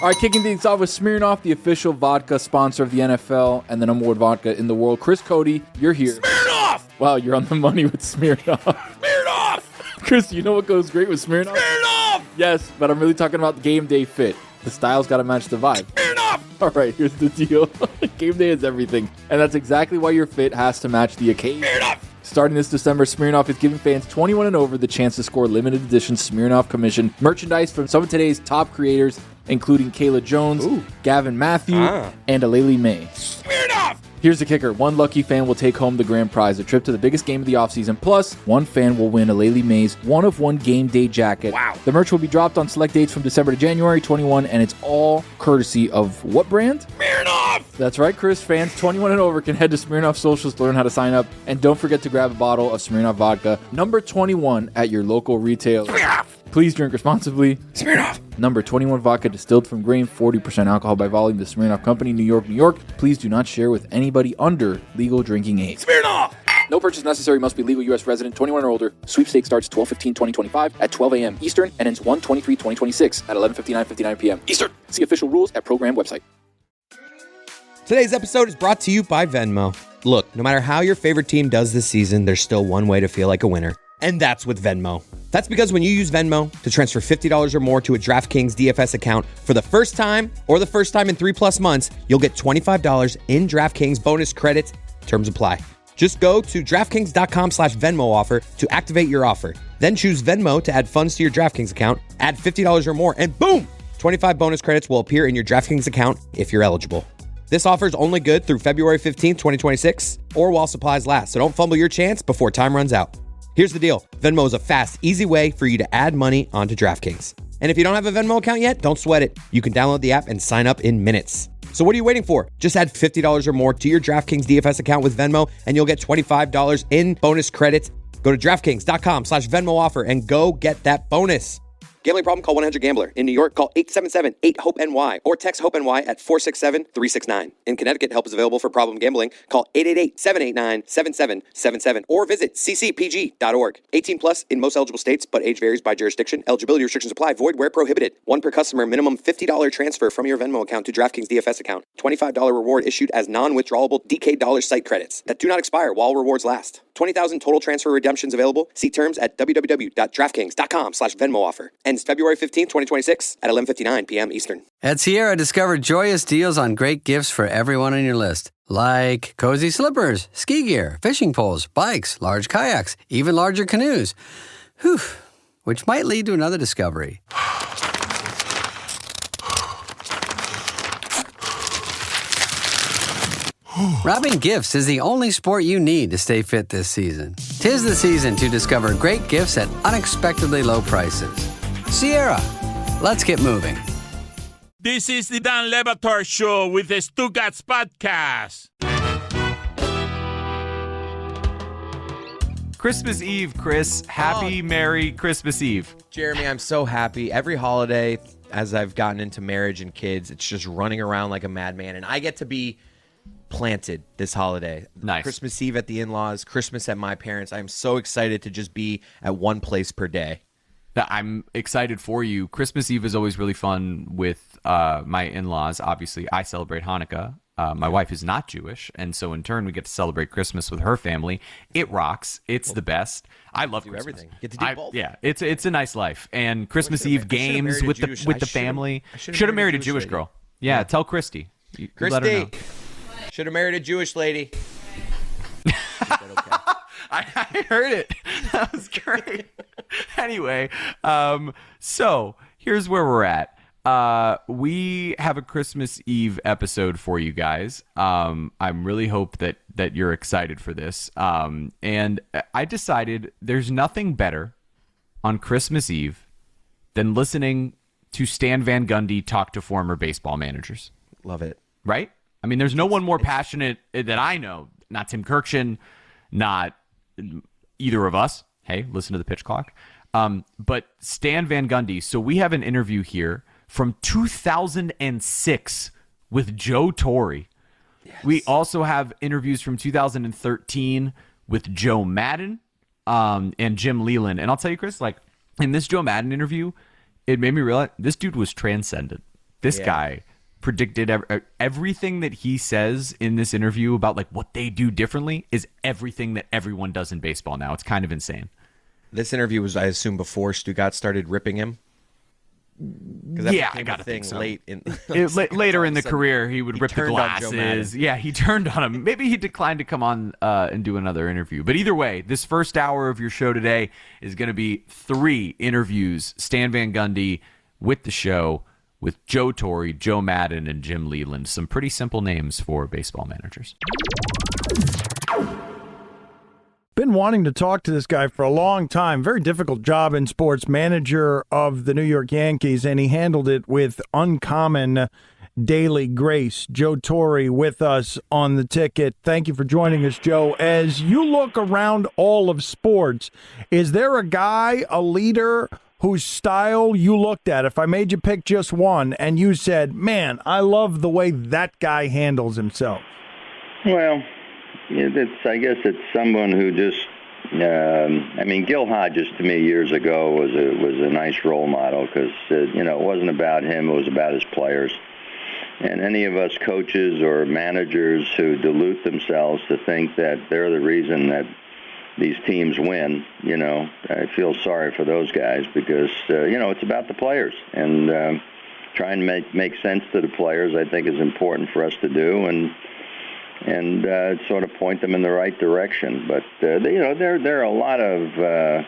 All right, kicking things off with Smirnoff, the official vodka sponsor of the NFL and the number one vodka in the world. Chris Cody, you're here. Smirnoff! Wow, you're on the money with Smirnoff. Smirnoff! Chris, you know what goes great with Smirnoff? Smirnoff! Yes, but I'm really talking about game day fit. The style's got to match the vibe. Smirnoff! All right, here's the deal. Game day is everything, and that's exactly why your fit has to match the occasion. Smirnoff! Starting this December, Smirnoff is giving fans 21 and over the chance to score limited edition Smirnoff commission merchandise from some of today's top creators, including Kayla Jones, Gavin Matthew, and Aleli May. Smirnoff! Here's the kicker. One lucky fan will take home the grand prize, a trip to the biggest game of the offseason. Plus, one fan will win Aleli May's one-of-one game day jacket. Wow. The merch will be dropped on select dates from December to January 21, and it's all courtesy of what brand? Smirnoff! That's right, Chris. Fans 21 and over can head to Smirnoff socials to learn how to sign up. And don't forget to grab a bottle of Smirnoff vodka, number 21 at your local retailer. Smirnoff! Please drink responsibly. Smirnoff! Number 21 vodka distilled from grain, 40% alcohol by volume. The Smirnoff Company, New York, New York. Please do not share with anybody under legal drinking age. Smirnoff! No purchase necessary. Must be legal U.S. resident, 21 or older. Sweepstakes starts 12/15/2025 at 12 a.m. Eastern and ends 1/23/2026 at 11:59 p.m. Eastern. See official rules at program website. Today's episode is brought to you by Venmo. Look, no matter how your favorite team does this season, there's still one way to feel like a winner, and that's with Venmo. That's because when you use Venmo to transfer $50 or more to a DraftKings DFS account for the first time or the first time in 3+ months, you'll get $25 in DraftKings bonus credits. Terms apply. Just go to DraftKings.com/Venmo offer to activate your offer. Then choose Venmo to add funds to your DraftKings account, add $50 or more, and boom! 25 bonus credits will appear in your DraftKings account if you're eligible. This offer is only good through February 15th, 2026, or while supplies last, so don't fumble your chance before time runs out. Here's the deal. Venmo is a fast, easy way for you to add money onto DraftKings. And if you don't have a Venmo account yet, don't sweat it. You can download the app and sign up in minutes. So what are you waiting for? Just add $50 or more to your DraftKings DFS account with Venmo, and you'll get $25 in bonus credits. Go to DraftKings.com/Venmo offer and go get that bonus. Gambling problem? Call 1-800-GAMBLER. In New York, call 877-8-HOPE-NY or text HOPE-NY at 467-369. In Connecticut, help is available for problem gambling. Call 888-789-7777 or visit ccpg.org. 18 plus in most eligible states, but age varies by jurisdiction. Eligibility restrictions apply. Void where prohibited. One per customer. Minimum $50 transfer from your Venmo account to DraftKings DFS account. $25 reward issued as non-withdrawable DK Dollars site credits that do not expire while rewards last. 20,000 total transfer redemptions available. See terms at www.draftkings.com/Venmo offer. Ends February 15th, 2026 at 11:59 p.m. Eastern. At Sierra, discover joyous deals on great gifts for everyone on your list. Like cozy slippers, ski gear, fishing poles, bikes, large kayaks, even larger canoes. Whew, which might lead to another discovery. Wrapping gifts is the only sport you need to stay fit this season. 'Tis the season to discover great gifts at unexpectedly low prices. Sierra, let's get moving. This is the Dan Batard Show with the Stugotz podcast. Christmas Eve, Chris. Happy, Merry Christmas Eve. Jeremy, I'm so happy. Every holiday, as I've gotten into marriage and kids, it's just running around like a madman, and I get to be planted this holiday. Nice. Christmas Eve at the in-laws, Christmas at my parents'. I'm so excited to just be at one place per day. I'm excited for you. Christmas Eve is always really fun with my in-laws. Obviously, I celebrate Hanukkah. My wife is not Jewish, and so in turn, we get to celebrate Christmas with her family. It rocks. It's the best. I love Christmas. Everything. Get to do both. Yeah, it's a nice life. And Christmas Eve games with the family. Should have married a Jewish girl. Yeah, tell Christy. Christy. Let her know. Should have married a Jewish lady. I heard it. That was great. Anyway, so here's where we're at. We have a Christmas Eve episode for you guys. I'm really hope that you're excited for this. And I decided there's nothing better on Christmas Eve than listening to Stan Van Gundy talk to former baseball managers. Love it. Right? I mean, there's no one more passionate that I know. Not Tim Kirkshin, not either of us. Hey, listen to the pitch clock. But Stan Van Gundy. So we have an interview here from 2006 with Joe Torre. Yes. We also have interviews from 2013 with Joe Maddon and Jim Leyland. And I'll tell you, Chris, like in this Joe Maddon interview, it made me realize this dude was transcendent. This guy predicted everything that he says in this interview about like what they do differently is everything that everyone does in baseball now. It's kind of insane. This interview was, I assume, before Stugotz started ripping him. Yeah, I gotta think so. Late in, later in the career, he would rip the glasses. Yeah, he turned on him. Maybe he declined to come on and do another interview. But either way, this first hour of your show today is going to be 3 interviews. Stan Van Gundy with the show with Joe Torre, Joe Maddon, and Jim Leyland. Some pretty simple names for baseball managers. Been wanting to talk to this guy for a long time. Very difficult job in sports, manager of the New York Yankees, and he handled it with uncommon daily grace. Joe Torre with us on the ticket. Thank you for joining us, Joe. As you look around all of sports, is there a guy, a leader, whose style you looked at? If I made you pick just one and you said, man, I love the way that guy handles himself. Well, I guess it's someone who just, Gil Hodges to me years ago was a nice role model because, it wasn't about him, it was about his players. And any of us coaches or managers who dilute themselves to think that they're the reason that these teams win, I feel sorry for those guys because, it's about the players. And trying to make sense to the players, I think, is important for us to do. And sort of point them in the right direction. But there are a lot of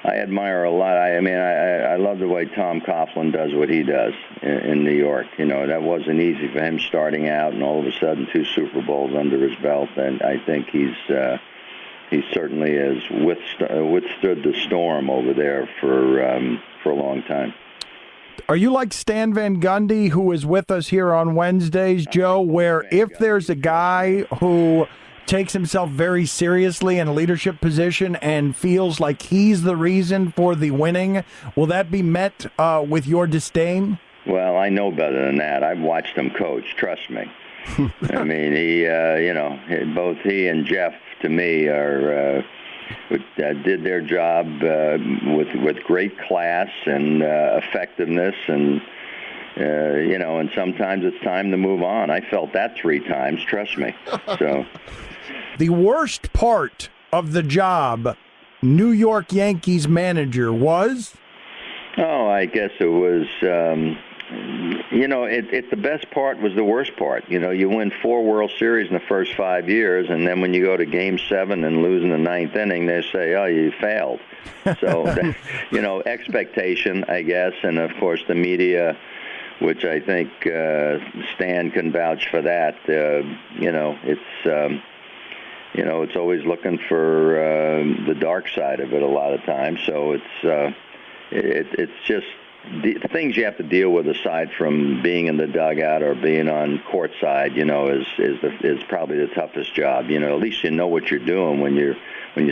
I admire a lot. I love the way Tom Coughlin does what he does in New York. That wasn't easy for him starting out, and all of a sudden 2 Super Bowls under his belt. And I think he certainly has withstood the storm over there for a long time. Are you like Stan Van Gundy, who is with us here on Wednesdays, Joe, where if there's a guy who takes himself very seriously in a leadership position and feels like he's the reason for the winning, will that be met with your disdain? Well, I know better than that. I've watched him coach, trust me. He, both he and Jeff, to me, are... did their job with great class and effectiveness, and and sometimes it's time to move on. I felt that 3 times, trust me. So, the worst part of the job, New York Yankees manager, was? Oh, I guess it was. The best part was the worst part. You win 4 World Series in the first 5 years, and then when you go to Game 7 and lose in the 9th inning, they say, "Oh, you failed." So, expectation, I guess, and of course the media, which I think Stan can vouch for that. It's always looking for the dark side of it a lot of times. So it's just. The things you have to deal with aside from being in the dugout or being on courtside, is probably the toughest job. At least you know what you're doing when you're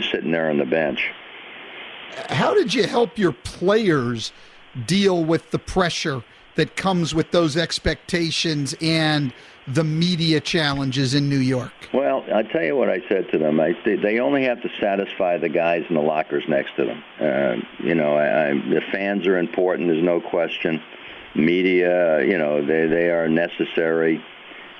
sitting there on the bench. How did you help your players deal with the pressure that comes with those expectations and the media challenges in New York? Well, I'll tell you what I said to them. They only have to satisfy the guys in the lockers next to them. The fans are important, there's no question. Media, they are necessary.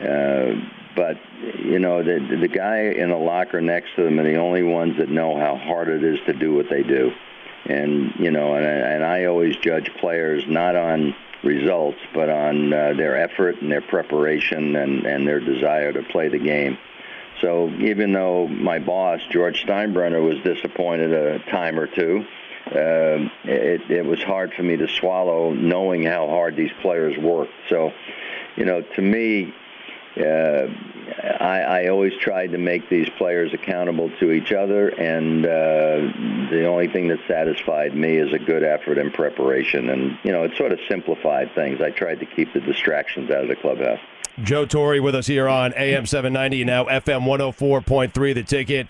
But, the guy in the locker next to them are the only ones that know how hard it is to do what they do. And, and I always judge players not on results, but on their effort and their preparation and their desire to play the game. So even though my boss, George Steinbrenner, was disappointed a time or two, it was hard for me to swallow knowing how hard these players worked. So, to me, I always tried to make these players accountable to each other, and the only thing that satisfied me is a good effort and preparation. And, it sort of simplified things. I tried to keep the distractions out of the clubhouse. Joe Torre with us here on AM 790 and now FM 104.3 The Ticket.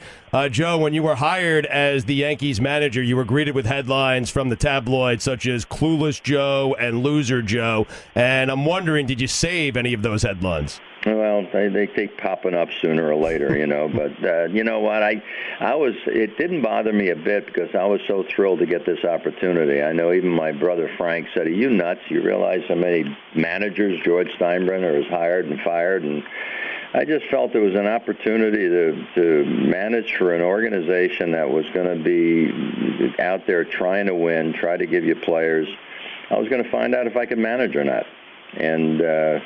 Joe, when you were hired as the Yankees manager, you were greeted with headlines from the tabloids such as Clueless Joe and Loser Joe. And I'm wondering, did you save any of those headlines? Well, they keep popping up sooner or later, you know. But you know what? It didn't bother me a bit because I was so thrilled to get this opportunity. I know even my brother Frank said, "Are you nuts? You realize how many managers George Steinbrenner has hired and fired?" And I just felt it was an opportunity to manage for an organization that was going to be out there trying to win, try to give you players. I was going to find out if I could manage or not. And,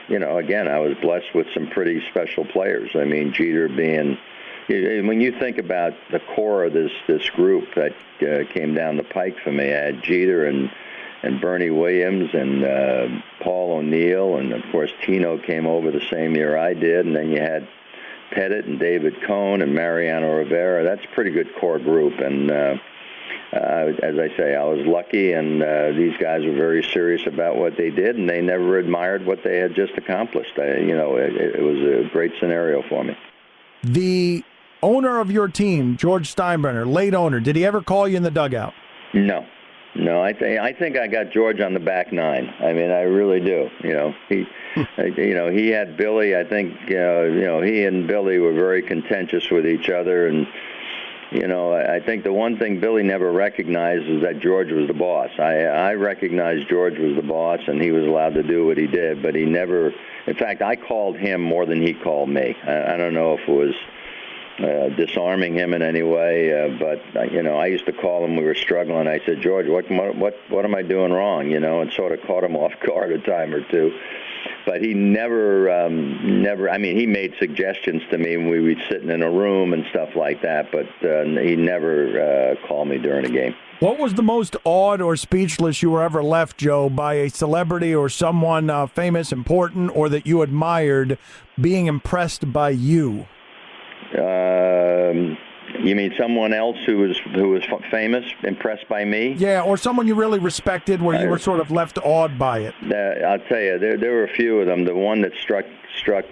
you know, again, I was blessed with some pretty special players. I mean, Jeter being, when you think about the core of this group that came down the pike for me, I had Jeter and Bernie Williams and Paul O'Neill, and, of course, Tino came over the same year I did, and then you had Pettit and David Cohn and Mariano Rivera. That's a pretty good core group, and as I say, I was lucky, and these guys were very serious about what they did, and they never admired what they had just accomplished. It was a great scenario for me. The owner of your team, George Steinbrenner, late owner, did he ever call you in the dugout? No, I think I got George on the back nine. I mean, I really do. You know, he had Billy. I think he and Billy were very contentious with each other, and you know, I think the one thing Billy never recognized is that George was the boss. I recognized George was the boss, and he was allowed to do what he did, but he never. In fact, I called him more than he called me. I don't know if it was disarming him in any way, but you know, I used to call him. We were struggling. I said, George, what am I doing wrong? You know, and sort of caught him off guard a time or two. But he never. I mean, he made suggestions to me when we would be sitting in a room and stuff like that. But he never called me during a game. What was the most awed or speechless you were ever left, Joe, by a celebrity or someone famous, important, or that you admired being impressed by you? You mean someone else who was famous, impressed by me? Yeah, or someone you really respected where you were sort of left awed by it. I'll tell you, there were a few of them. The one that struck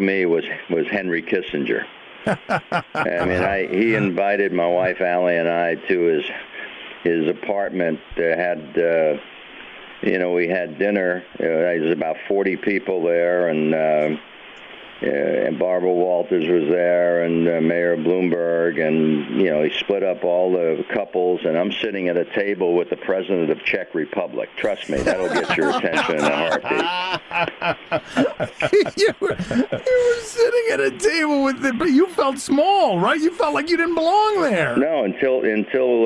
me was Henry Kissinger. I mean, he invited my wife Allie and I to his apartment. We had dinner. There was about 40 people there, and Barbara Walters was there, and Mayor Bloomberg, and you know, he split up all the couples, and I'm sitting at a table with the president of Czech Republic. Trust me, that'll get your attention in a heartbeat. You were sitting at a table with it, but you felt small, right? You felt like you didn't belong there. No, until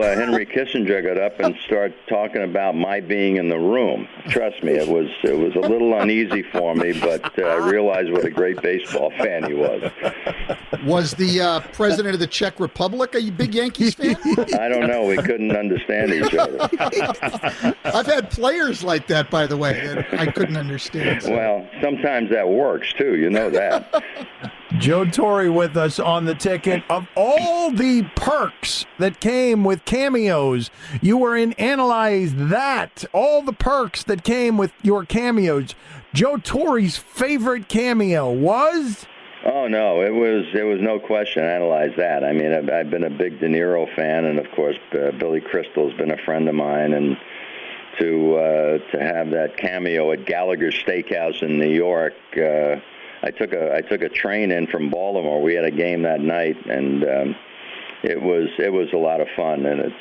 Henry Kissinger got up and started talking about my being in the room. Trust me, it was a little uneasy for me, but I realized what a great baseball fan he was. Was the president of the Czech Republic a big Yankees fan? I don't know. We couldn't understand each other. I've had players like that, by the way, that I couldn't understand. So. Well, sometimes that works, too. You know that. Joe Torre with us on the ticket. Of all the perks that came with cameos, you were in Analyze That. All the perks that came with your cameos. Joe Torre's favorite cameo was? Oh, no, it was no question. Analyze That. I mean, I've been a big De Niro fan, and, of course, Billy Crystal's been a friend of mine, and to have that cameo at Gallagher's Steakhouse in New York, I took a train in from Baltimore. We had a game that night, and it was a lot of fun, and it's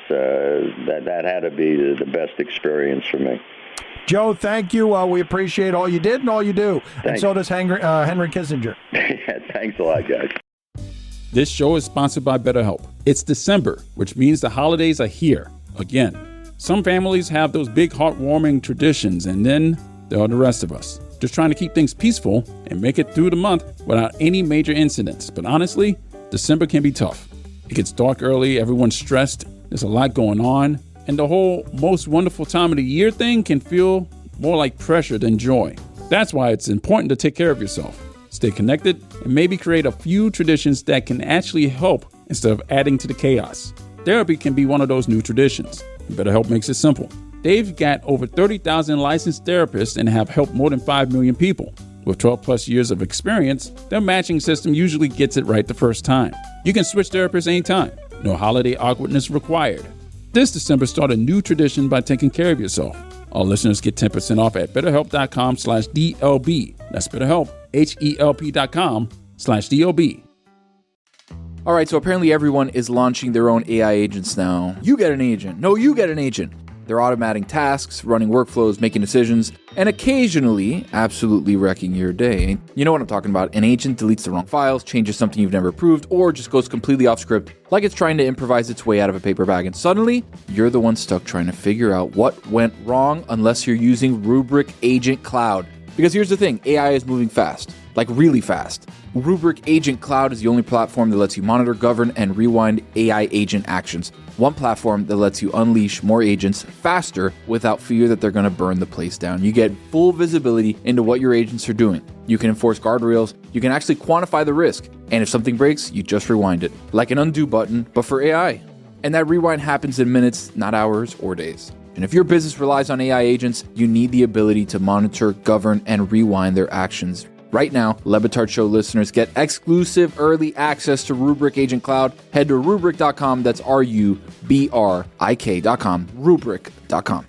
that had to be the best experience for me. Joe, thank you. We appreciate all you did and all you do. Thanks. And so does Henry Kissinger. Yeah, thanks a lot, guys. This show is sponsored by BetterHelp. It's December, which means the holidays are here again. Some families have those big heartwarming traditions, and then there are the rest of us, just trying to keep things peaceful and make it through the month without any major incidents. But honestly, December can be tough. It gets dark early, everyone's stressed, there's a lot going on, and the whole most wonderful time of the year thing can feel more like pressure than joy. That's why it's important to take care of yourself, stay connected, and maybe create a few traditions that can actually help instead of adding to the chaos. Therapy can be one of those new traditions. BetterHelp makes it simple. They've got over 30,000 licensed therapists and have helped more than 5 million people. With 12 plus years of experience, their matching system usually gets it right the first time. You can switch therapists anytime. No holiday awkwardness required. This December, start a new tradition by taking care of yourself. All listeners get 10% off at BetterHelp.com/DLB. That's BetterHelp, HELP.com/DOB. All right, so apparently everyone is launching their own AI agents now. You get an agent. No, you get an agent. They're automating tasks, running workflows, making decisions, and occasionally absolutely wrecking your day. You know what I'm talking about. An agent deletes the wrong files, changes something you've never approved, or just goes completely off script, like it's trying to improvise its way out of a paper bag. And suddenly, you're the one stuck trying to figure out what went wrong unless you're using Rubrik Agent Cloud. Because here's the thing, AI is moving fast, like really fast. Rubrik Agent Cloud is the only platform that lets you monitor, govern, and rewind AI agent actions. One platform that lets you unleash more agents faster without fear that they're going to burn the place down. You get full visibility into what your agents are doing. You can enforce guardrails. You can actually quantify the risk. And if something breaks, you just rewind it, like an undo button, but for AI. And that rewind happens in minutes, not hours or days. And if your business relies on AI agents, you need the ability to monitor, govern, and rewind their actions. Right now, Batard Show listeners get exclusive early access to Rubrik Agent Cloud. Head to Rubrik.com, that's RUBRIK.com, Rubrik.com.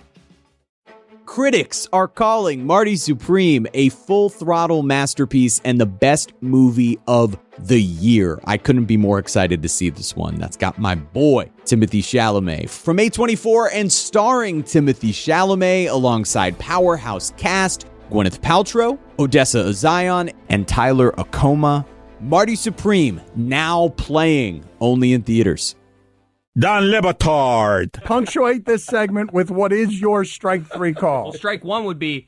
Critics are calling Marty Supreme a full-throttle masterpiece and the best movie of the year. I couldn't be more excited to see this one. That's got my boy, Timothée Chalamet. From A24 and starring Timothée Chalamet alongside powerhouse cast Gwyneth Paltrow, Odessa Ozion, and Tyler Akoma. Marty Supreme, now playing only in theaters. Dan Batard. Punctuate this segment with what is your strike three call. Well, strike one would be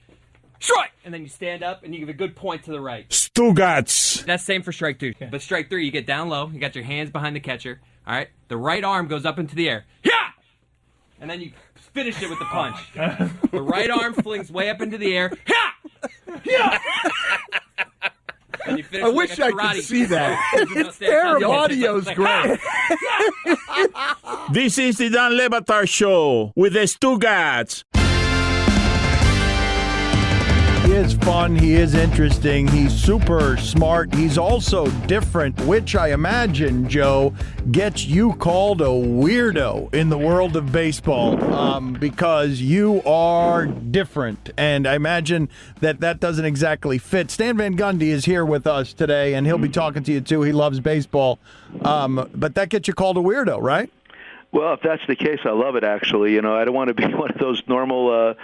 strike, and then you stand up and you give a good point to the right. Stugotz. That's same for strike two. But strike three, you get down low, you got your hands behind the catcher. All right, the right arm goes up into the air. Yeah, and then you finish it with the punch. The right arm flings way up into the air. Yeah, yeah. And you finish I with wish like a I could karate. see that. It's terrible. The audio's great. This is the Dan Batard Show with the Stugotz. He is fun. He is interesting. He's super smart. He's also different, which I imagine, Joe, gets you called a weirdo in the world of baseball because you are different. And I imagine that doesn't exactly fit. Stan Van Gundy is here with us today, and he'll be talking to you, too. He loves baseball. But that gets you called a weirdo, right? Well, if that's the case, I love it, actually. You know, I don't want to be one of those normal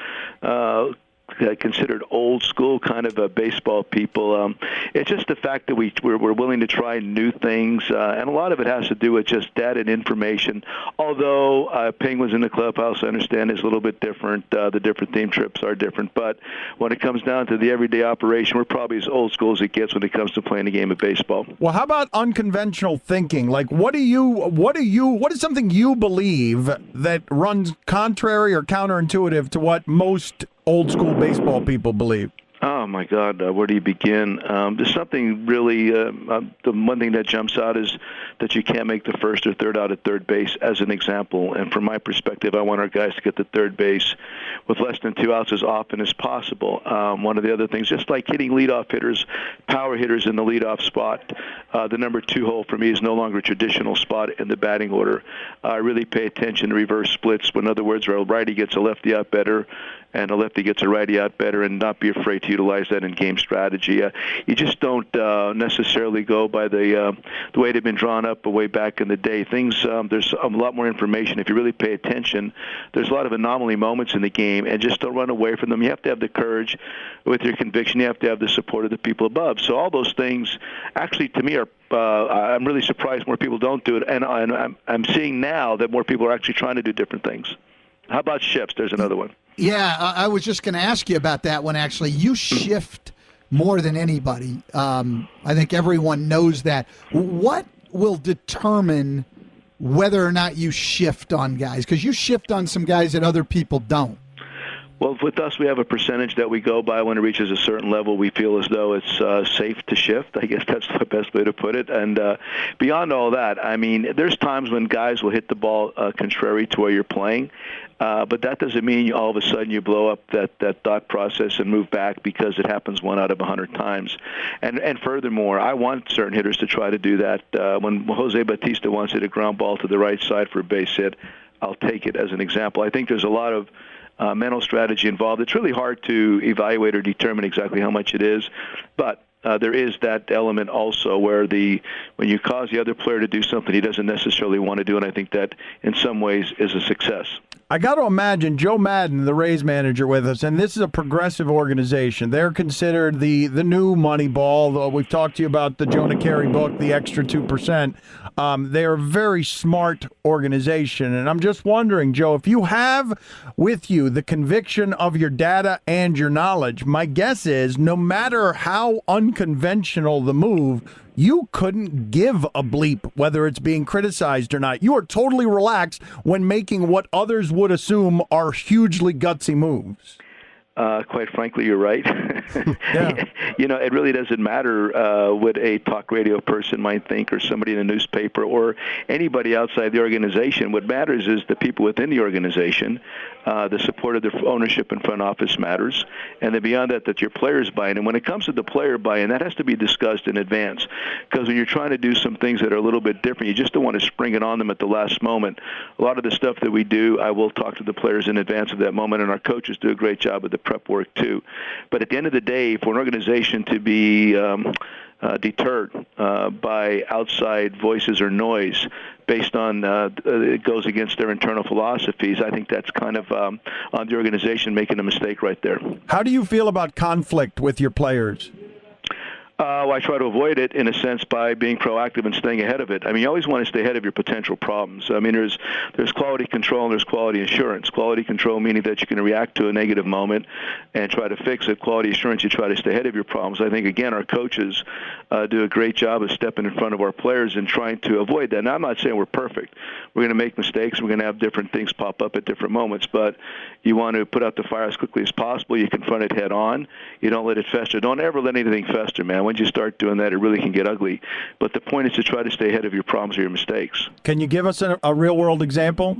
considered old school kind of baseball people. It's just the fact that we're willing to try new things, and a lot of it has to do with just data and information. Although Penguins in the clubhouse, I understand, is a little bit different. The different theme trips are different, but when it comes down to the everyday operation, we're probably as old school as it gets when it comes to playing a game of baseball. Well, how about unconventional thinking? Like, what is something you believe that runs contrary or counterintuitive to what most old school baseball people believe? Oh, my God, where do you begin? There's something really, the one thing that jumps out is that you can't make the first or third out at third base, as an example. And from my perspective, I want our guys to get to third base with less than 2 outs as often as possible. One of the other things, just like hitting leadoff hitters, power hitters in the leadoff spot, the number 2 hole for me is no longer a traditional spot in the batting order. I really pay attention to reverse splits. In other words, where a righty gets a lefty out better and a lefty gets a righty out better, and not be afraid to utilize that in game strategy. You just don't necessarily go by the way they've been drawn up way back in the day. Things there's a lot more information. If you really pay attention, there's a lot of anomaly moments in the game, and just don't run away from them. You have to have the courage with your conviction. You have to have the support of the people above. So all those things, actually, to me, are I'm really surprised more people don't do it, and I'm seeing now that more people are actually trying to do different things. How about shifts? There's another one. Yeah, I was just going to ask you about that one, actually. You shift more than anybody. I think everyone knows that. What will determine whether or not you shift on guys? Because you shift on some guys that other people don't. Well, with us, we have a percentage that we go by when it reaches a certain level. We feel as though it's safe to shift. I guess that's the best way to put it. And beyond all that, I mean, there's times when guys will hit the ball contrary to where you're playing. But that doesn't mean all of a sudden you blow up that thought process and move back, because it happens 1 out of 100 times. And furthermore, I want certain hitters to try to do that. When Jose Bautista wants to hit a ground ball to the right side for a base hit, I'll take it as an example. I think there's a lot of mental strategy involved. It's really hard to evaluate or determine exactly how much it is, but there is that element also where when you cause the other player to do something he doesn't necessarily want to do, and I think that in some ways is a success. I got to imagine Joe Maddon, the Rays manager, with us, and this is a progressive organization. They're considered the new Moneyball. We've talked to you about the Jonah Carey book, The Extra 2%. They're a very smart organization, and I'm just wondering, Joe, if you have with you the conviction of your data and your knowledge, my guess is no matter how unconventional the move, you couldn't give a bleep whether it's being criticized or not. You are totally relaxed when making what others would assume are hugely gutsy moves. Quite frankly, you're right. Yeah. It really doesn't matter what a talk radio person might think or somebody in a newspaper or anybody outside the organization. What matters is the people within the organization, the support of the ownership and front office matters, and then beyond that your players buy in. And when it comes to the player buy-in, that has to be discussed in advance, because when you're trying to do some things that are a little bit different, you just don't want to spring it on them at the last moment. A lot of the stuff that we do, I will talk to the players in advance of that moment, and our coaches do a great job of the prep work too. But at the end of the day, for an organization to be deterred by outside voices or noise based on it goes against their internal philosophies, I think that's kind of on the organization making a mistake right there. How do you feel about conflict with your players? I try to avoid it in a sense by being proactive and staying ahead of it. I mean, you always want to stay ahead of your potential problems. I mean, there's quality control and there's quality assurance. Quality control meaning that you can react to a negative moment and try to fix it. Quality assurance, you try to stay ahead of your problems. I think, again, our coaches do a great job of stepping in front of our players and trying to avoid that. Now, I'm not saying we're perfect. We're going to make mistakes. We're going to have different things pop up at different moments. But you want to put out the fire as quickly as possible. You confront it head on. You don't let it fester. Don't ever let anything fester, man. Once you start doing that, it really can get ugly. But the point is to try to stay ahead of your problems or your mistakes. Can you give us a real-world example?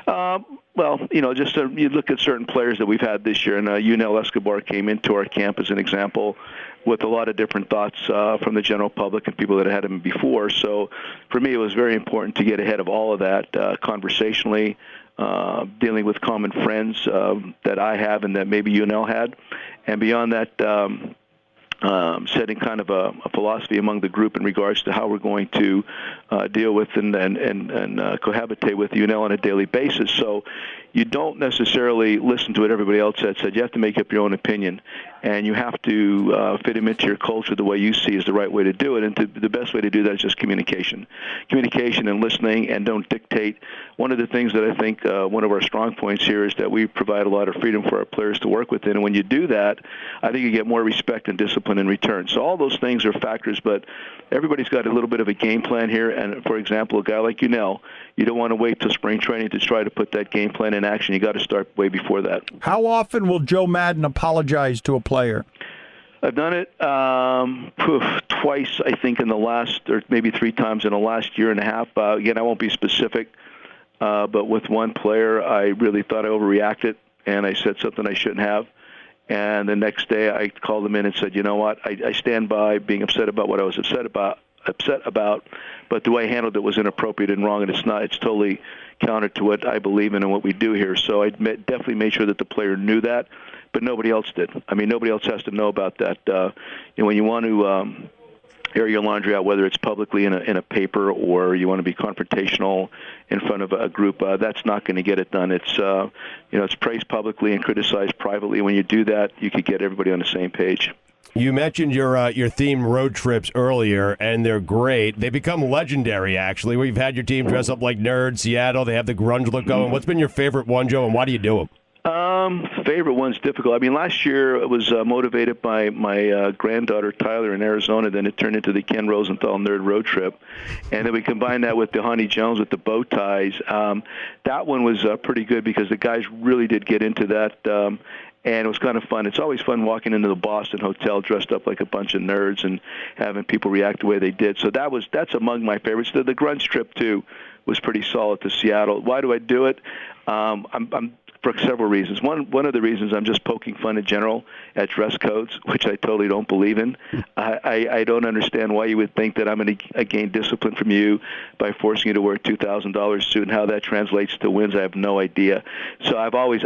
Well, just you look at certain players that we've had this year, and Yunel Escobar came into our camp as an example with a lot of different thoughts from the general public and people that had him before. So for me, it was very important to get ahead of all of that conversationally, dealing with common friends that I have and that maybe Yunel had. And beyond that, setting kind of a philosophy among the group in regards to how we're going to deal with and cohabitate with Yunel on a daily basis. So you don't necessarily listen to what everybody else had said. You have to make up your own opinion, and you have to fit them into your culture the way you see is the right way to do it. And the best way to do that is just communication and listening, and don't dictate. One of the things that I think one of our strong points here is that we provide a lot of freedom for our players to work within, and when you do that, I think you get more respect and discipline in return. So all those things are factors, but everybody's got a little bit of a game plan here. And for example, a guy like Yunel, you don't want to wait till spring training to try to put that game plan in action. You got to start way before that. How often will Joe Maddon apologize to a player? I've done it twice, I think, in the last, or maybe 3 times in the last year and a half. Again, I won't be specific, but with one player, I really thought I overreacted, and I said something I shouldn't have. And the next day, I called him in and said, you know what, I stand by being upset about what I was upset about, but the way I handled it was inappropriate and wrong, and it's not. It's totally counter to what I believe in and what we do here. So I definitely made sure that the player knew that, but nobody else did. I mean, nobody else has to know about that. When you want to air your laundry out, whether it's publicly in a paper or you want to be confrontational in front of a group, that's not going to get it done. It's it's praised publicly and criticized privately. When you do that, you could get everybody on the same page. You mentioned your theme road trips earlier, and they're great. They become legendary, actually, where you've had your team dress up like nerds. Seattle, they have the grunge look going. What's been your favorite one, Joe, and why do you do them? Favorite one's difficult. I mean, last year it was motivated by my granddaughter Tyler in Arizona. Then it turned into the Ken Rosenthal Nerd Road Trip, and then we combined that with the Honey Jones with the bow ties. That one was pretty good because the guys really did get into that, and it was kind of fun. It's always fun walking into the Boston Hotel dressed up like a bunch of nerds and having people react the way they did. So that's among my favorites. The grunge trip too was pretty solid to Seattle. Why do I do it? I'm for several reasons. One of the reasons I'm just poking fun in general at dress codes, which I totally don't believe in. I don't understand why you would think that I'm going to gain discipline from you by forcing you to wear a $2,000 suit, and how that translates to wins, I have no idea. So I've always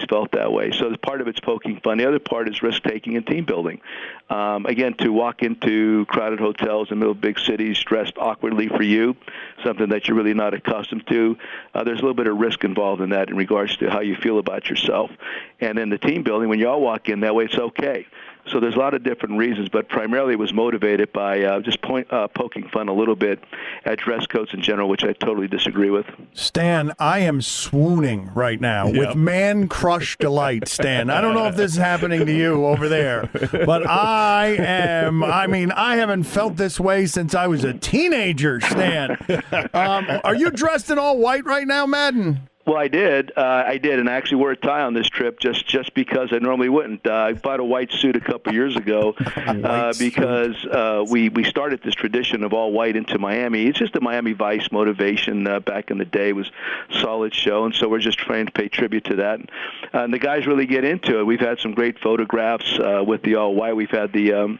felt that way. So part of it's poking fun. The other part is risk-taking and team building. Again, to walk into crowded hotels in the middle of big cities dressed awkwardly for you, something that you're really not accustomed to, there's a little bit of risk involved in that in regards to how you feel about yourself. And then the team building, when you all walk in that way, it's okay. So there's a lot of different reasons, but primarily it was motivated by just poking fun a little bit at dress codes in general, which I totally disagree with. Stan, I am swooning right now with man-crush delight, Stan. I don't know if this is happening to you over there, but I haven't felt this way since I was a teenager, Stan. Are you dressed in all white right now, Maddon? Well, I did, and I actually wore a tie on this trip just because I normally wouldn't. I bought a white suit a couple years ago because we started this tradition of all white into Miami. It's just a Miami Vice motivation back in the day. It was a solid show, and so we're just trying to pay tribute to that. And the guys really get into it. We've had some great photographs with the all white. We've had the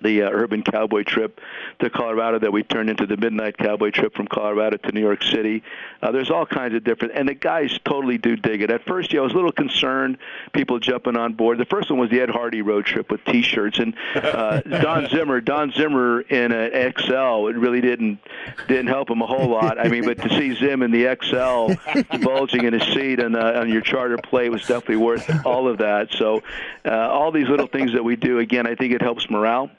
urban cowboy trip to Colorado that we turned into the midnight cowboy trip from Colorado to New York City. There's all kinds of different, and the guys totally do dig it. At first, I was a little concerned, people jumping on board. The first one was the Ed Hardy road trip with T-shirts, and Don Zimmer in an XL, it really didn't help him a whole lot. I mean, but to see Zim in the XL bulging in his seat on your charter plate was definitely worth all of that. So all these little things that we do, again, I think it helps morale.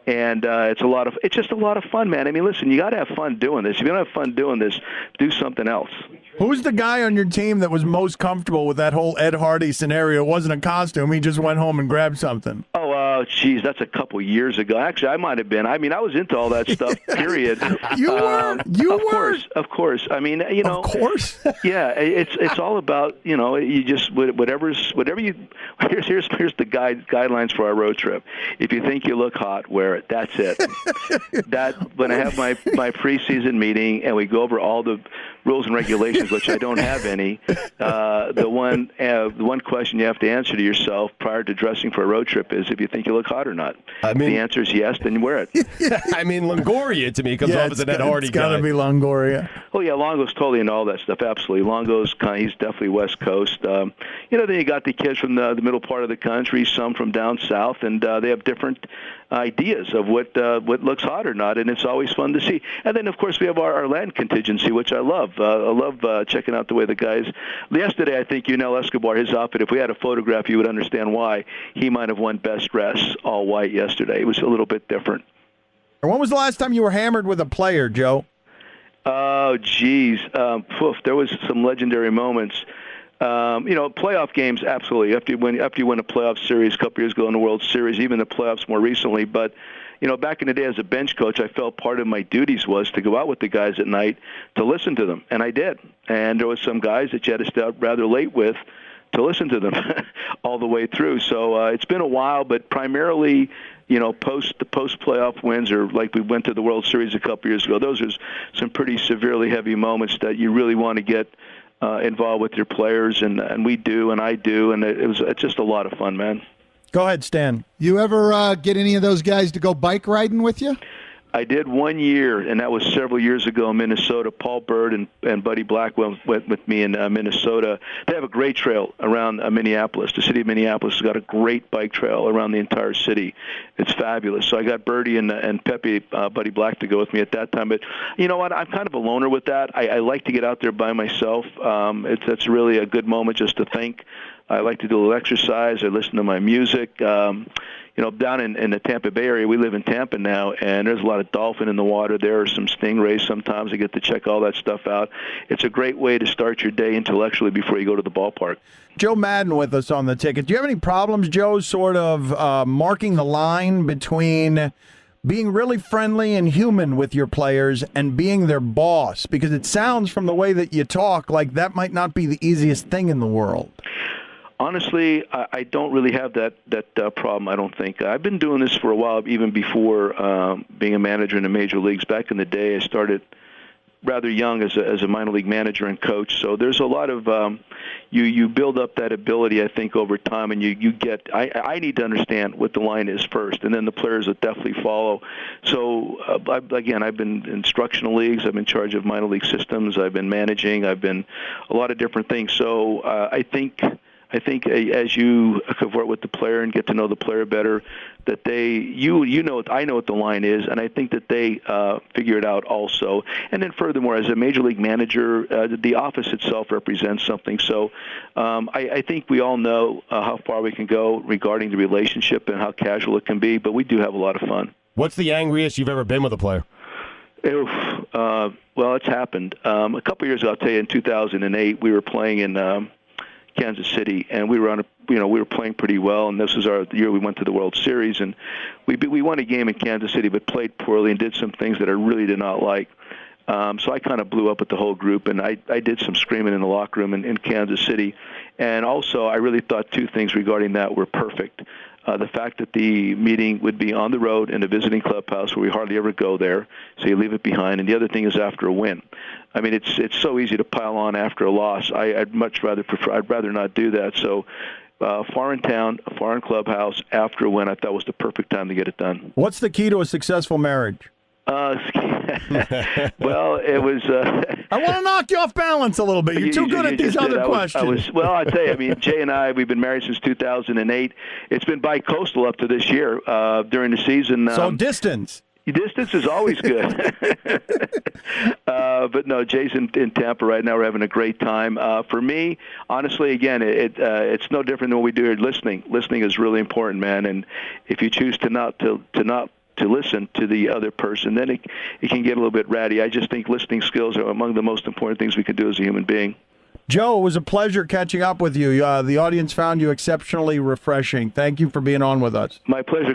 And it's just a lot of fun, man. I mean, listen, you got to have fun doing this. If you don't have fun doing this, do something else. Who's the guy on your team that was most comfortable with that whole Ed Hardy scenario? It wasn't a costume. He just went home and grabbed something. Oh, geez, that's a couple years ago. Actually, I might have been. I mean, I was into all that stuff, period. You were? Of course. I mean, Of course? Yeah, it's all about, you just, whatever you, here's the guidelines for our road trip. If you think you look hot, wear it. That's it. When I have my preseason meeting and we go over all the rules and regulations, which I don't have any, the one question you have to answer to yourself prior to dressing for a road trip is if you think you look hot or not. If the answer is yes, then wear it. I mean, Longoria to me comes off as an Ed Hardy guy. It's got to be Longoria. Oh, yeah, Longo's totally into all that stuff, absolutely. Longo's he's definitely West Coast. Then you got the kids from the middle part of the country, some from down south, and they have different ideas of what looks hot or not, and it's always fun to see. And then, of course, we have our land contingency, which I love. I love checking out the way the guys. Yesterday, I think Escobar, his outfit, if we had a photograph, you would understand why he might have won best dress all white yesterday. It was a little bit different. When was the last time you were hammered with a player, Joe? Oh, geez. There was some legendary moments. Playoff games, absolutely. After you win a playoff series a couple years ago in the World Series, even the playoffs more recently. But, back in the day as a bench coach, I felt part of my duties was to go out with the guys at night to listen to them, and I did. And there was some guys that you had to stay out rather late with to listen to them all the way through. So it's been a while, but primarily, post playoff wins, or like we went to the World Series a couple years ago, those are some pretty severely heavy moments that you really want to get involved with your players, and we do, and I do, and it's just a lot of fun, man. Go ahead, Stan. You ever get any of those guys to go bike riding with you? I did 1 year, and that was several years ago in Minnesota. Paul Bird and Buddy Black went with me in Minnesota. They have a great trail around Minneapolis. The city of Minneapolis has got a great bike trail around the entire city. It's fabulous. So I got Birdie and Pepe, Buddy Black, to go with me at that time. But you know what? I'm kind of a loner with that. I like to get out there by myself. It's really a good moment just to think. I like to do a little exercise. I listen to my music. Down in the Tampa Bay area, we live in Tampa now, and there's a lot of dolphin in the water. There are some stingrays sometimes. I get to check all that stuff out. It's a great way to start your day intellectually before you go to the ballpark. Joe Maddon with us on the ticket. Do you have any problems, Joe, sort of marking the line between being really friendly and human with your players and being their boss? Because it sounds from the way that you talk like that might not be the easiest thing in the world. Honestly, I don't really have that problem, I don't think. I've been doing this for a while, even before being a manager in the major leagues. Back in the day, I started rather young as a minor league manager and coach. So there's a lot of you build up that ability, I think, over time, and you get. I need to understand what the line is first, and then the players will definitely follow. So I've been in instructional leagues. I've been in charge of minor league systems. I've been managing. I've been a lot of different things. So I think as you convert with the player and get to know the player better, that I know what the line is, and I think that they figure it out also. And then furthermore, as a major league manager, the office itself represents something. So I think we all know how far we can go regarding the relationship and how casual it can be, but we do have a lot of fun. What's the angriest you've ever been with a player? Well, it's happened. A couple years ago, I'll tell you, in 2008, we were playing in Kansas City, and we were playing pretty well, and this was the year we went to the World Series, and we won a game in Kansas City, but played poorly and did some things that I really did not like. So I kind of blew up with the whole group, and I did some screaming in the locker room in Kansas City. And also, I really thought two things regarding that were perfect. The fact that the meeting would be on the road in a visiting clubhouse where we hardly ever go there, so you leave it behind. And the other thing is after a win. I mean, it's so easy to pile on after a loss. I'd rather not do that. So foreign town, a foreign clubhouse, after a win, I thought was the perfect time to get it done. What's the key to a successful marriage? Well, it was... I want to knock you off balance a little bit. You're too good at these other questions. I tell you, I mean, Jay and I, we've been married since 2008. It's been bi-coastal up to this year during the season. So distance. Distance is always good. But no, Jay's in Tampa right now. We're having a great time. For me, honestly, again, it's no different than what we do here. Listening is really important, man. And if you choose to not listen to the other person, then it can get a little bit ratty. I just think listening skills are among the most important things we can do as a human being. Joe, it was a pleasure catching up with you. The audience found you exceptionally refreshing. Thank you for being on with us. My pleasure.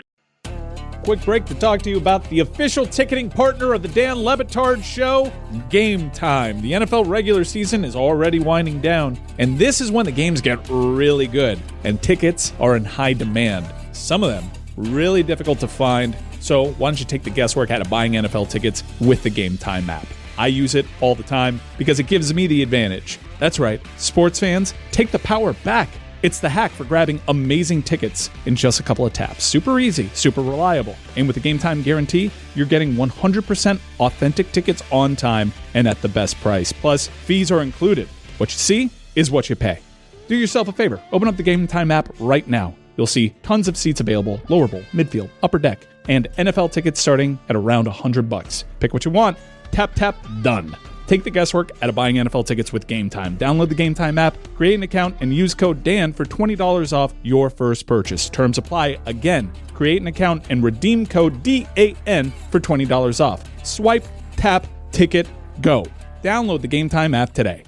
Quick break to talk to you about the official ticketing partner of the Dan Le Batard Show, Game Time. The NFL regular season is already winding down, and this is when the games get really good, and tickets are in high demand. Some of them really difficult to find, so why don't you take the guesswork out of buying NFL tickets with the Game Time app? I use it all the time because it gives me the advantage. That's right, sports fans, take the power back. It's the hack for grabbing amazing tickets in just a couple of taps. Super easy, super reliable. And with the Game Time guarantee, you're getting 100% authentic tickets on time and at the best price. Plus, fees are included. What you see is what you pay. Do yourself a favor. Open up the Game Time app right now. You'll see tons of seats available, lower bowl, midfield, upper deck, and NFL tickets starting at around $100. Pick what you want. Tap, tap, done. Take the guesswork out of buying NFL tickets with Game Time. Download the Game Time app, create an account, and use code DAN for $20 off your first purchase. Terms apply. Again, create an account and redeem code DAN for $20 off. Swipe, tap, ticket, go. Download the Game Time app today.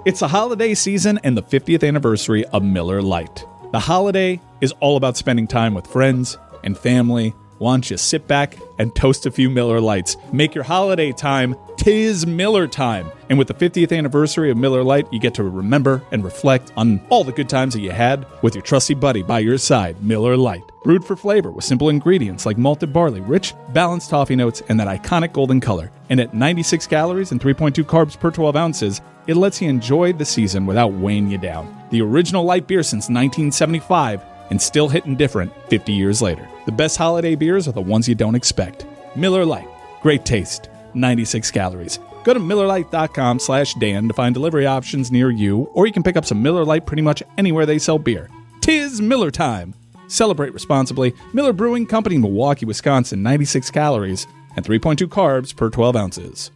It's the holiday season and the 50th anniversary of Miller Lite. The holiday is all about spending time with friends and family. Why don't you sit back and toast a few Miller Lites? Make your holiday time 'tis Miller time. And with the 50th anniversary of Miller Lite, you get to remember and reflect on all the good times that you had with your trusty buddy by your side, Miller Lite. Brewed for flavor with simple ingredients like malted barley, rich, balanced toffee notes, and that iconic golden color. And at 96 calories and 3.2 carbs per 12 ounces, it lets you enjoy the season without weighing you down. The original light beer since 1975, and still hitting different 50 years later. The best holiday beers are the ones you don't expect. Miller Lite. Great taste. 96 calories. Go to MillerLite.com/Dan to find delivery options near you, or you can pick up some Miller Lite pretty much anywhere they sell beer. 'Tis Miller time. Celebrate responsibly. Miller Brewing Company, Milwaukee, Wisconsin. 96 calories and 3.2 carbs per 12 ounces.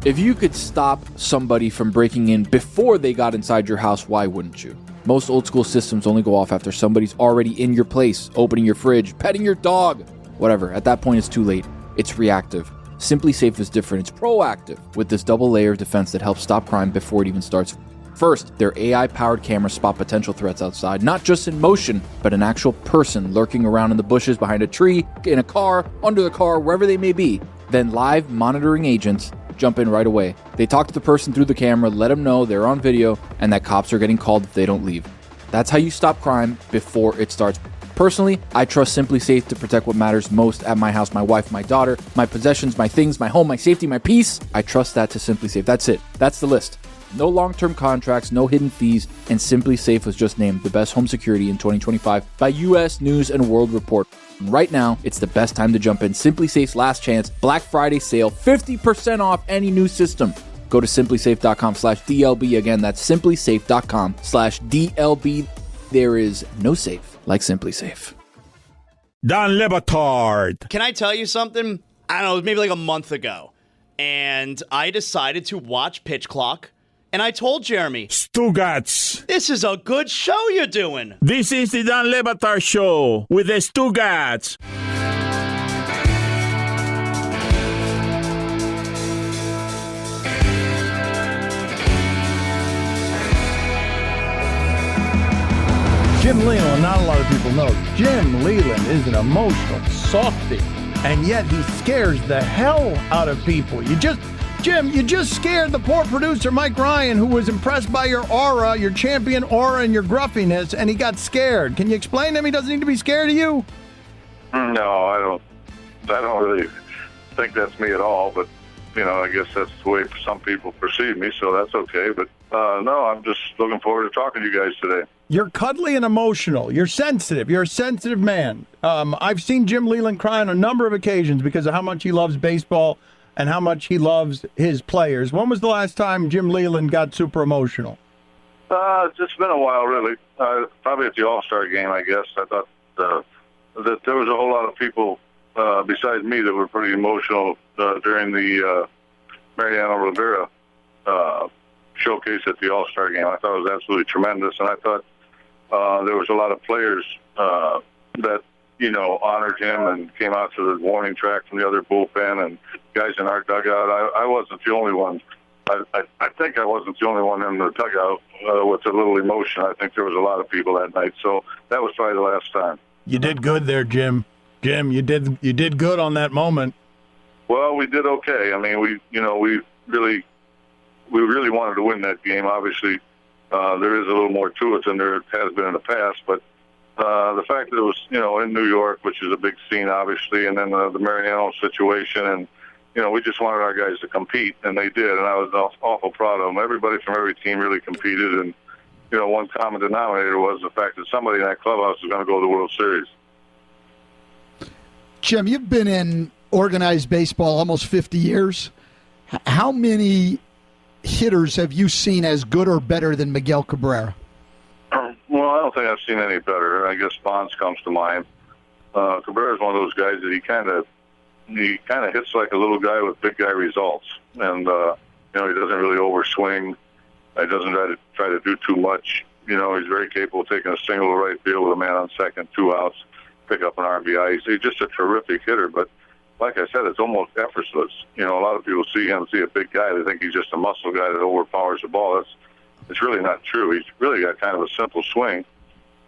If you could stop somebody from breaking in before they got inside your house, why wouldn't you? Most old school systems only go off after somebody's already in your place, opening your fridge, petting your dog, whatever. At that point, it's too late. It's reactive. Simply Safe is different. It's proactive with this double layer of defense that helps stop crime before it even starts. First, their AI-powered cameras spot potential threats outside, not just in motion, but an actual person lurking around in the bushes, behind a tree, in a car, under the car, wherever they may be. Then live monitoring agents jump in right away. They talk to the person through the camera, let them know they're on video, and that cops are getting called if they don't leave. That's how you stop crime before it starts. Personally, I trust Simply Safe to protect what matters most at my house, my wife, my daughter, my possessions, my things, my home, my safety, my peace. I trust that to Simply Safe. That's it. That's the list. No long-term contracts, no hidden fees, and Simply Safe was just named the best home security in 2025 by U.S. News and World Report. And right now, it's the best time to jump in. Simply Safe's last chance, Black Friday sale, 50% off any new system. Go to simplysafe.com/DLB. Again, that's simplysafe.com/DLB. There is no safe like Simply Safe. Dan Le Batard. Can I tell you something? I don't know, it was maybe like a month ago. And I decided to watch Pitch Clock. And I told Jeremy, Stugotz. This is a good show you're doing. This is the Dan Le Batard Show with the Stugotz. Jim Leyland, not a lot of people know. Jim Leyland is an emotional softie, and yet he scares the hell out of people. Jim, you just scared the poor producer, Mike Ryan, who was impressed by your aura, your champion aura, and your gruffiness, and he got scared. Can you explain to him he doesn't need to be scared of you? No, I don't really think that's me at all, but, I guess that's the way some people perceive me, so that's okay. But, no, I'm just looking forward to talking to you guys today. You're cuddly and emotional. You're sensitive. You're a sensitive man. I've seen Jim Leyland cry on a number of occasions because of how much he loves baseball and how much he loves his players. When was the last time Jim Leyland got super emotional? It's just been a while, really. Probably at the All-Star game, I guess. I thought that there was a whole lot of people besides me that were pretty emotional during the Mariano Rivera showcase at the All-Star game. I thought it was absolutely tremendous, and I thought there was a lot of players that honored him and came out to the warning track from the other bullpen and guys in our dugout. I wasn't the only one. I think I wasn't the only one in the dugout with a little emotion. I think there was a lot of people that night. So that was probably the last time. You did good there, Jim. Jim, you did good on that moment. Well, we did okay. I mean, we really wanted to win that game. Obviously, there is a little more to it than there has been in the past, but the fact that it was, in New York, which is a big scene, obviously, and then the Mariano situation, and, we just wanted our guys to compete, and they did, and I was awful proud of them. Everybody from every team really competed, and, one common denominator was the fact that somebody in that clubhouse was going to go to the World Series. Jim, you've been in organized baseball almost 50 years. How many hitters have you seen as good or better than Miguel Cabrera? Well, I don't think I've seen any better. I guess Bonds comes to mind. Cabrera's one of those guys that he kind of hits like a little guy with big guy results, and he doesn't really overswing. He doesn't try to do too much. He's very capable of taking a single to right field with a man on second, 2 outs, pick up an RBI. He's just a terrific hitter, but like I said, it's almost effortless. A lot of people see a big guy, they think he's just a muscle guy that overpowers the ball. It's really not true. He's really got kind of a simple swing.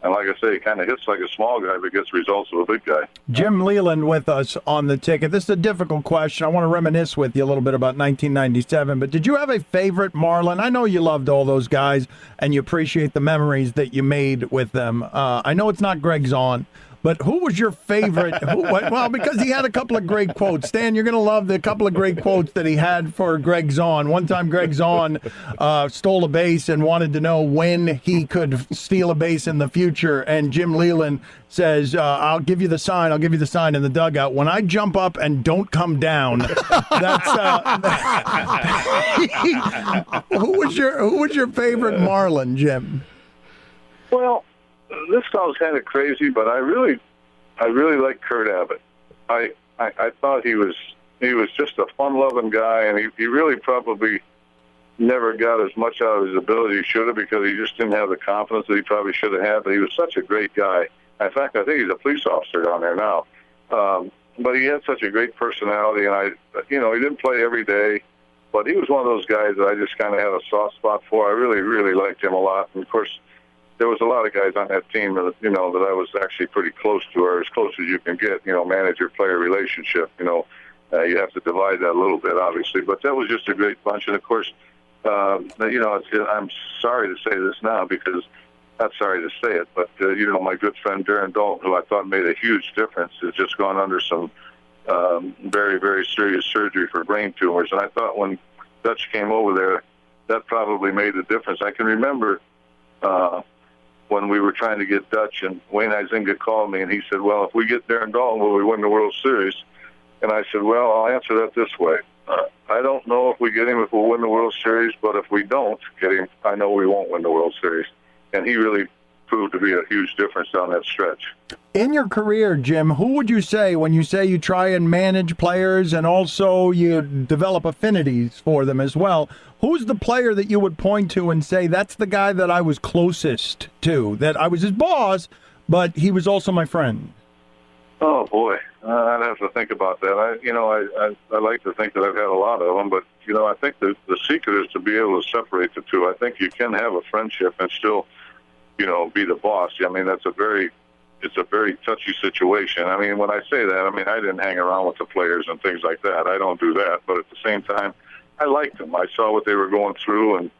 And like I say, he kind of hits like a small guy, but gets results of a big guy. Jim Leyland with us on the ticket. This is a difficult question. I want to reminisce with you a little bit about 1997. But did you have a favorite Marlin? I know you loved all those guys, and you appreciate the memories that you made with them. I know it's not Greg Zahn. But who was your favorite? Well, because he had a couple of great quotes. Stan, you're going to love the couple of great quotes that he had for Greg Zahn. One time Greg Zahn stole a base and wanted to know when he could steal a base in the future. And Jim Leyland says, I'll give you the sign. I'll give you the sign in the dugout. When I jump up and don't come down, that's who was your favorite Marlin, Jim? Well, this sounds kind of crazy, but I really like Kurt Abbott. I thought he was just a fun-loving guy, and he really probably never got as much out of his ability as he should have, because he just didn't have the confidence that he probably should have had. But he was such a great guy. In fact, I think he's a police officer down there now. But he had such a great personality, and he didn't play every day, but he was one of those guys that I just kind of had a soft spot for. I really, really liked him a lot. And of course, there was a lot of guys on that team that I was actually pretty close to, or as close as you can get, manager-player relationship. You have to divide that a little bit, obviously. But that was just a great bunch. And, of course, I'm sorry to say this now, because not sorry to say it, but my good friend Darren Dalton, who I thought made a huge difference, has just gone under some very, very serious surgery for brain tumors. And I thought when Dutch came over there, that probably made a difference. I can remember when we were trying to get Dutch, and Wayne Huizenga called me, and he said, well, if we get Darren Dalton, will we win the World Series? And I said, well, I'll answer that this way. I don't know if we get him if we'll win the World Series, but if we don't get him, I know we won't win the World Series. And he really proved to be a huge difference down that stretch. In your career, Jim, who would you say when you say you try and manage players and also you develop affinities for them as well, who's the player that you would point to and say, that's the guy that I was closest to, that I was his boss, but he was also my friend? Oh, boy. I'd have to think about that. I like to think that I've had a lot of them, but, I think the secret is to be able to separate the two. I think you can have a friendship and still, be the boss. I mean, it's a very touchy situation. I mean, when I say that, I didn't hang around with the players and things like that. I don't do that. But at the same time, I liked them. I saw what they were going through,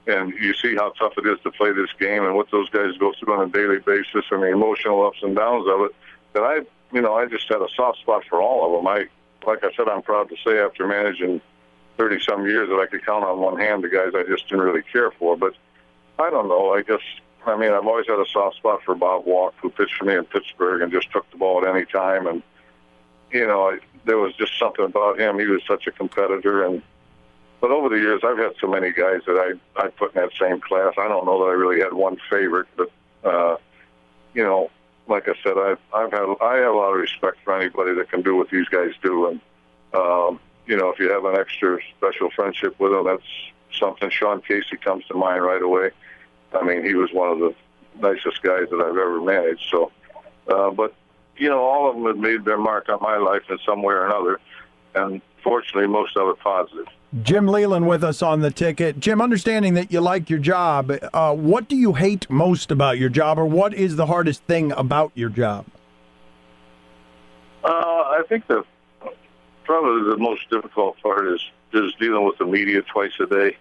and you see how tough it is to play this game and what those guys go through on a daily basis and the emotional ups and downs of it, that I just had a soft spot for all of them. Like I said, I'm proud to say after managing 30-some years that I could count on one hand the guys I just didn't really care for. But I don't know. I've always had a soft spot for Bob Walk, who pitched for me in Pittsburgh and just took the ball at any time. And, there was just something about him. He was such a competitor. But over the years, I've had so many guys that I put in that same class. I don't know that I really had one favorite, but, like I said, I have a lot of respect for anybody that can do what these guys do. And, if you have an extra special friendship with them, that's something. Sean Casey comes to mind right away. He was one of the nicest guys that I've ever managed. So, but, all of them have made their mark on my life in some way or another. And fortunately, most of it positive. Jim Leyland with us on the ticket. Jim, understanding that you like your job, what do you hate most about your job, or what is the hardest thing about your job? I think that probably the most difficult part is dealing with the media twice a day.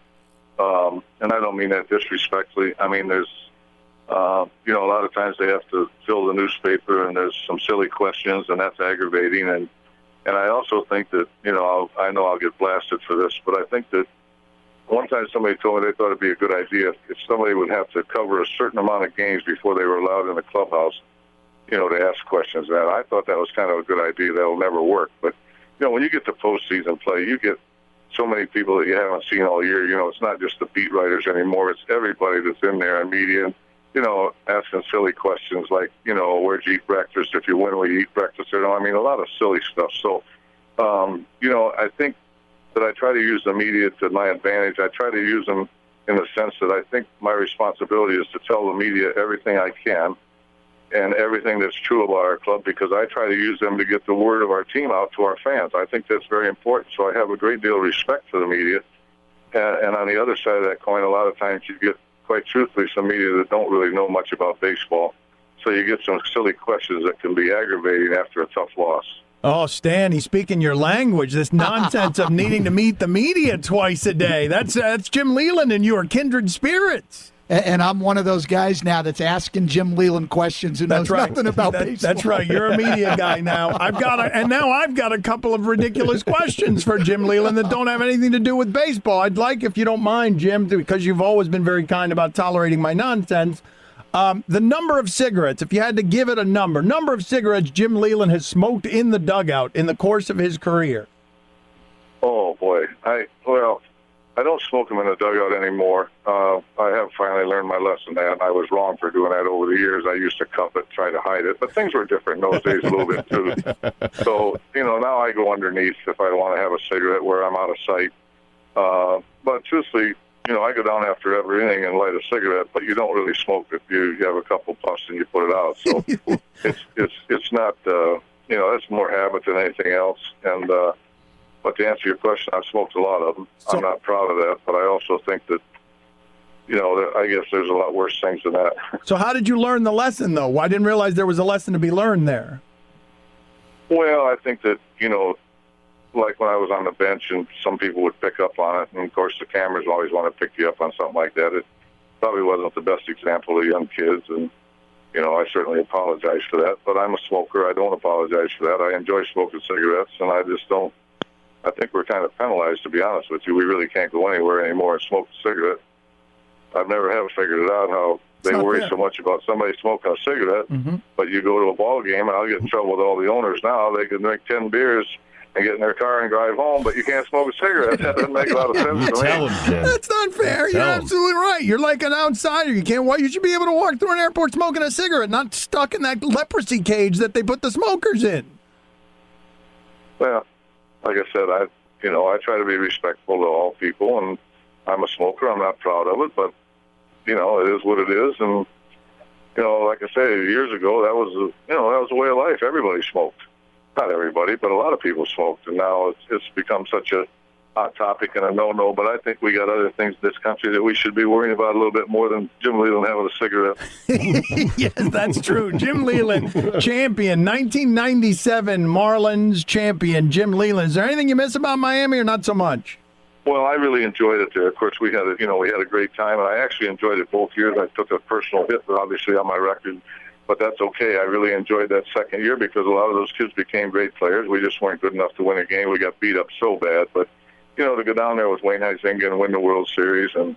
And I don't mean that disrespectfully. There's, a lot of times they have to fill the newspaper, and there's some silly questions, and that's aggravating. And I also think that, I know I'll get blasted for this, but I think that one time somebody told me they thought it'd be a good idea if somebody would have to cover a certain amount of games before they were allowed in the clubhouse, to ask questions. And I thought that was kind of a good idea. That'll never work. But, when you get to postseason play, you get so many people that you haven't seen all year. It's not just the beat writers anymore. It's everybody that's in there in media, and, asking silly questions like, where'd you eat breakfast? If you win, will you eat breakfast? A lot of silly stuff. So, I think that I try to use the media to my advantage. I try to use them in the sense that I think my responsibility is to tell the media everything I can and everything that's true about our club, because I try to use them to get the word of our team out to our fans. I think that's very important. So I have a great deal of respect for the media. And on the other side of that coin, a lot of times you get, quite truthfully, some media that don't really know much about baseball. So you get some silly questions that can be aggravating after a tough loss. Oh, Stan, he's speaking your language. This nonsense of needing to meet the media twice a day. That's Jim Leyland, and you are kindred spirits. And I'm one of those guys now that's asking Jim Leyland questions who knows nothing about baseball. That's right. You're a media guy now. I've got a couple of ridiculous questions for Jim Leyland that don't have anything to do with baseball. I'd like, if you don't mind, Jim, because you've always been very kind about tolerating my nonsense, the number of cigarettes, if you had to give it a number of cigarettes Jim Leyland has smoked in the dugout in the course of his career. Oh, boy. I don't smoke them in the dugout anymore. I have finally learned my lesson, and I was wrong for doing that over the years. I used to cup it, try to hide it, but things were different in those days a little bit, too. So, now I go underneath if I want to have a cigarette where I'm out of sight. But truthfully, I go down after every inning and light a cigarette, but you don't really smoke it. You have a couple puffs and you put it out. So it's not, it's more habit than anything else. And, but to answer your question, I've smoked a lot of them. I'm not proud of that, but I also think that, I guess there's a lot worse things than that. So how did you learn the lesson, though? I didn't realize there was a lesson to be learned there. Well, I think that, like when I was on the bench and some people would pick up on it, and of course the cameras always want to pick you up on something like that. probably wasn't the best example of young kids, and I certainly apologize for that. But I'm a smoker. I don't apologize for that. I enjoy smoking cigarettes, and I just don't. I think we're kind of penalized, to be honest with you. We really can't go anywhere anymore and smoke a cigarette. I've never have figured it out how they worry so much about somebody smoking a cigarette, but you go to a ball game, and I'll get in trouble with all the owners now. They can drink 10 beers and get in their car and drive home, but you can't smoke a cigarette. That doesn't make a lot of sense to me. That's not fair. You're absolutely right. You're like an outsider. You can't. You should be able to walk through an airport smoking a cigarette, not stuck in that leprosy cage that they put the smokers in. Well, like I said, I try to be respectful to all people, and I'm a smoker. I'm not proud of it, but it is what it is. And like I say, years ago, that was a way of life. Everybody smoked. Not everybody, but a lot of people smoked, and now it's become such a hot topic and a no-no. But I think we got other things in this country that we should be worrying about a little bit more than Jim Leyland having a cigarette. Yes, that's true. Jim Leyland, champion, 1997 Marlins champion. Jim Leyland. Is there anything you miss about Miami, or not so much? Well, I really enjoyed it there. Of course, we had a great time, and I actually enjoyed it both years. I took a personal hit, obviously, on my record. But that's okay. I really enjoyed that second year because a lot of those kids became great players. We just weren't good enough to win a game. We got beat up so bad. But, to go down there with Wayne Huizenga and win the World Series, and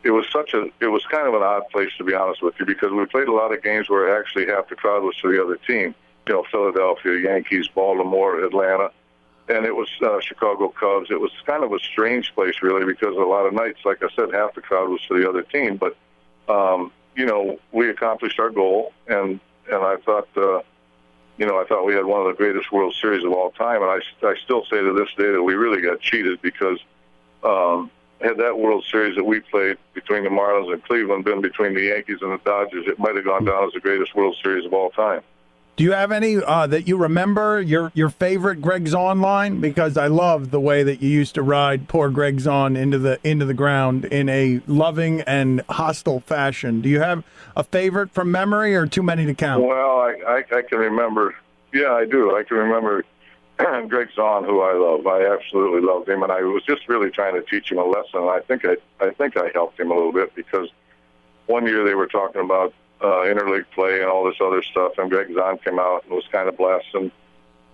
it was kind of an odd place, to be honest with you, because we played a lot of games where actually half the crowd was to the other team. Philadelphia, Yankees, Baltimore, Atlanta, and it was Chicago Cubs. It was kind of a strange place, really, because a lot of nights, like I said, half the crowd was to the other team. But, we accomplished our goal, and I thought, I thought we had one of the greatest World Series of all time, and I still say to this day that we really got cheated because had that World Series that we played between the Marlins and Cleveland been between the Yankees and the Dodgers, it might have gone down as the greatest World Series of all time. Do you have any that you remember, your favorite Greg Zahn line? Because I love the way that you used to ride poor Greg Zahn into the ground in a loving and hostile fashion. Do you have a favorite from memory, or too many to count? Well, I can remember. Yeah, I do. I can remember Greg Zahn, who I love. I absolutely loved him, and I was just really trying to teach him a lesson. I think I helped him a little bit because one year they were talking about interleague play and all this other stuff, and Greg Zahn came out and was kind of blasting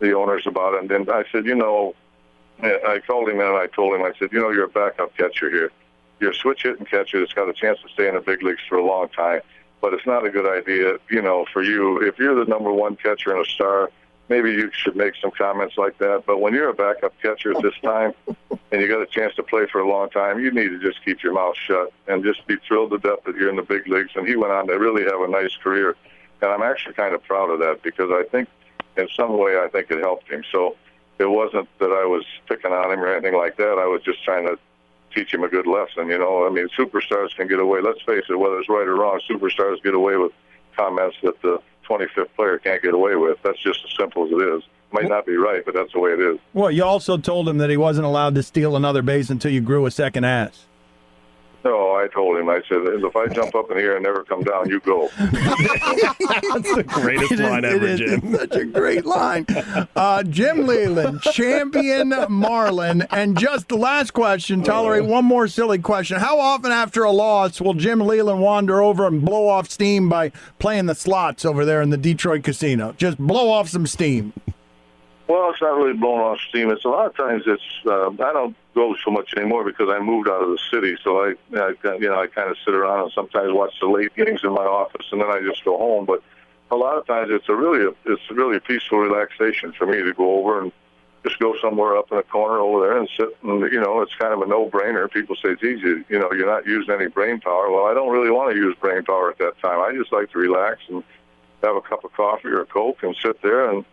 the owners about it. And then I said, I called him and I told him, I said, you're a backup catcher here. You're a switch hitting catcher that's got a chance to stay in the big leagues for a long time, but it's not a good idea, for you. If you're the number one catcher and a star, maybe you should make some comments like that. But when you're a backup catcher at this time and you got a chance to play for a long time, you need to just keep your mouth shut and just be thrilled to death that you're in the big leagues. And he went on to really have a nice career. And I'm actually kind of proud of that because I think in some way I think it helped him. So it wasn't that I was picking on him or anything like that. I was just trying to teach him a good lesson. Superstars can get away. Let's face it, whether it's right or wrong, superstars get away with comments that the 25th player can't get away with. That's just as simple as it is. Might not be right, but that's the way it is. Well, you also told him that he wasn't allowed to steal another base until you grew a second ass. No, I told him. I said, if I jump up in the air and never come down, you go. That's the greatest line ever, Jim. It's such a great line. Jim Leyland, champion Marlin. And just the last question, tolerate one more silly question. How often after a loss will Jim Leyland wander over and blow off steam by playing the slots over there in the Detroit casino? Just blow off some steam. Well, it's not really blowing off steam. It's a lot of times I don't go so much anymore because I moved out of the city. So I kind of sit around and sometimes watch the late games in my office, and then I just go home. But a lot of times it's really peaceful relaxation for me to go over and just go somewhere up in a corner over there and sit. And it's kind of a no-brainer. People say, "Geez, you're not using any brain power." Well, I don't really want to use brain power at that time. I just like to relax and have a cup of coffee or a Coke and sit there and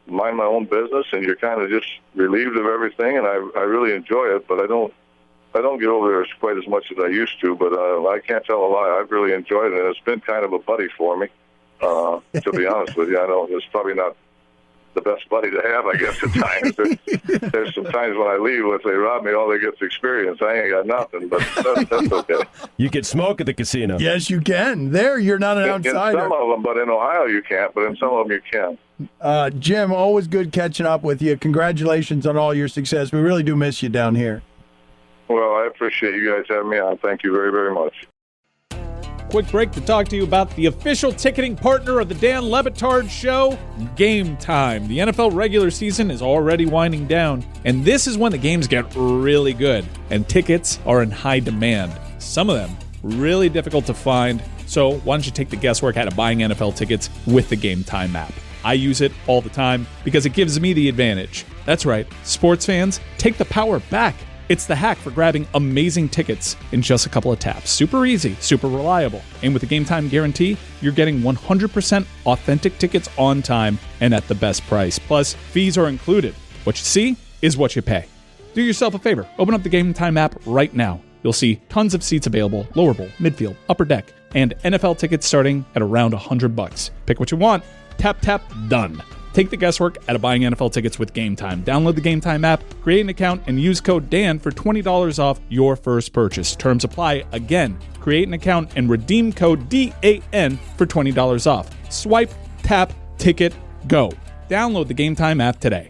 mind my own business, and you're kind of just relieved of everything, and I really enjoy it, but I don't get over there quite as much as I used to, but I can't tell a lie. I've really enjoyed it, and it's been kind of a buddy for me, to be honest with you. I know it's probably not the best buddy to have, I guess, at times. There's some times when I leave, if they rob me, all they get is experience. I ain't got nothing, but that's okay. You can smoke at the casino. Yes, you can. There, you're not an outsider. In some of them, but in Ohio you can't, but in some of them you can. Jim, always good catching up with you. Congratulations on all your success. We really do miss you down here. Well, I appreciate you guys having me on. Thank you very, very much. Quick break to talk to you about the official ticketing partner of the Dan Le Batard Show, Game Time. The NFL regular season is already winding down, and this is when the games get really good, and tickets are in high demand. Some of them really difficult to find, so why don't you take the guesswork out of buying NFL tickets with the Game Time app? I use it all the time because it gives me the advantage. That's right, sports fans, take the power back. It's the hack for grabbing amazing tickets in just a couple of taps. Super easy, super reliable. And with the Game Time guarantee, you're getting 100% authentic tickets on time and at the best price. Plus, fees are included. What you see is what you pay. Do yourself a favor. Open up the Game Time app right now. You'll see tons of seats available, lower bowl, midfield, upper deck, and NFL tickets starting at around $100. Pick what you want. Tap, tap, done. Take the guesswork out of buying NFL tickets with Game Time. Download the Game Time app, create an account, and use code DAN for $20 off your first purchase. Terms apply. Again, create an account and redeem code DAN for $20 off. Swipe, tap, ticket, go. Download the Game Time app today.